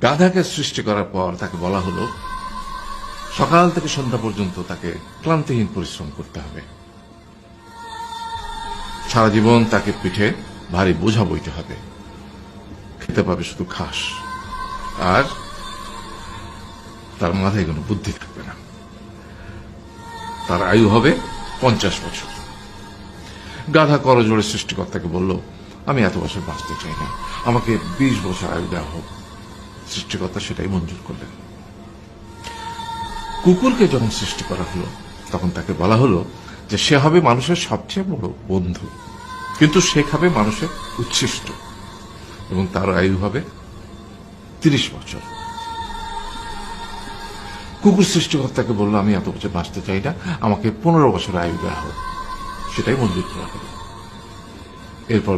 গাধাকে সৃষ্টি করার পর তাকে বলা হলো সকাল থেকে সন্ধ্যা পর্যন্ত তাকে ক্লান্তিহীন পরিশ্রম করতে হবে, সারা জীবন তাকে পিঠে ভারী বোঝা বইতে হবে, খেতে পাবে শুধু ঘাস, আর তার মাথায় কোনো বুদ্ধি থাকবে না। তার আয়ু হবে 50 বছর। গাধা করজোড়ে সৃষ্টিকর্তাকে বলল, আমি এত বছর বাঁচতে চাই না, আমাকে 20 বছর আয়ু দেওয়া হোক। সৃষ্টিকর্তা সেটাই মঞ্জুর করলেন। কুকুরকে যখন সৃষ্টি করা হলো তখন তাকে বলা হলো যে সে হবে মানুষের সবচেয়ে বড় বন্ধু, কিন্তু সে খাবে মানুষের উচ্ছিষ্ট, এবং তার আয়ু হবে 30 বছর। কুকুর সৃষ্টিকর্তাকে বলল, আমি এত বছর বাঁচতে চাই না, আমাকে 15 বছর আয়ু দেওয়া হোক। সেটাই মঞ্জুর করা হলো। এরপর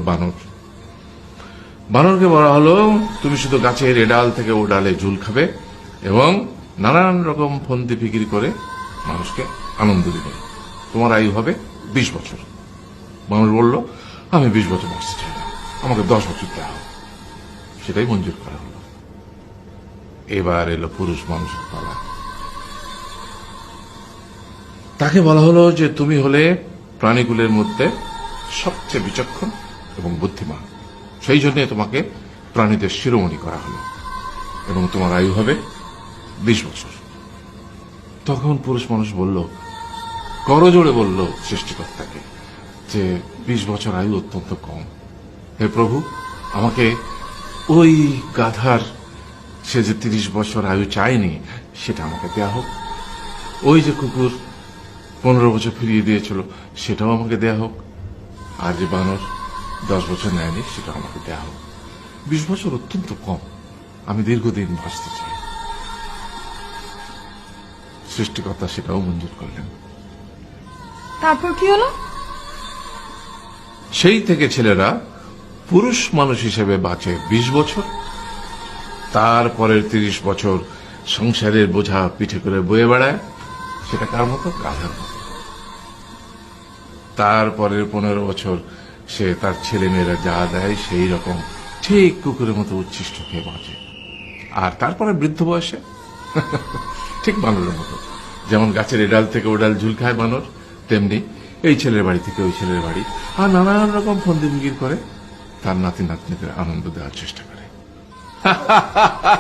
বানরকে বলা হলো, তুমি শুধু গাছের এ ডাল থেকে ও ডালে ঝুল খাবে এবং নানান রকম ফন্দি ফিকির করে মানুষকে আনন্দ দিবে, তোমার আয়ু হবে 20 বছর। বানর বলল, আমি 20 বছর বাঁচতে চাই না, আমাকে 10 বছর দেওয়া হোক। সেটাই মঞ্জুর করা হলো। এবার এলো পুরুষ মানুষের পালা। তাকে বলা হলো যে তুমি হলে প্রাণীকুলের মধ্যে সবচেয়ে বিচক্ষণ এবং বুদ্ধিমান, সেই জন্য তোমাকে প্রাণীদের শিরোমণি করা হলো এবং তোমার আয়ু হবে 20 বছর। তখন পুরুষ মানুষ বলল, করজোড়ে বলল সৃষ্টিকর্তাকে যে 20 বছর আয়ু অত্যন্ত কম, হে প্রভু, আমাকে ওই গাধার সে যে 30 বছর আয়ু চায়নি সেটা আমাকে দেয়া হোক, ওই যে কুকুর 15 বছর ফিরিয়ে দিয়েছিল সেটাও আমাকে দেয়া হোক, আর যে বানর 10 বছর নেয়নি সেটাও আমাকে দেয়া হোক। 20 বছর অত্যন্ত কম, আমি দীর্ঘদিন বাঁচতে চাই। সৃষ্টিকর্তা সেটাও মঞ্জুর করলেন। তারপর কি হলো? সেই থেকে ছেলেরা পুরুষ মানুষ হিসেবে বাঁচে 20 বছর, তারপরের 30 বছর সংসারের বোঝা পিঠে করে বয়ে বেড়ায়, সেটা কার মতো? গাধার মতো। তারপরের 15 বছর সে তার ছেলে মেয়েরা যা দেয় সেই রকম ঠিক কুকুরের মতো উচ্ছিষ্ট খেয়ে বাঁচে। আর তারপরে বৃদ্ধ বয়সে ঠিক বানরের মতো, যেমন গাছের এডাল থেকে ওডাল ঝুল খায় বানর, তেমনি এই ছেলের বাড়ি থেকে ওই ছেলের বাড়ি, আর নানান রকম ফন্দি ফিকির করে তার নাতি নাতনিদের আনন্দ দেওয়ার চেষ্টা করে।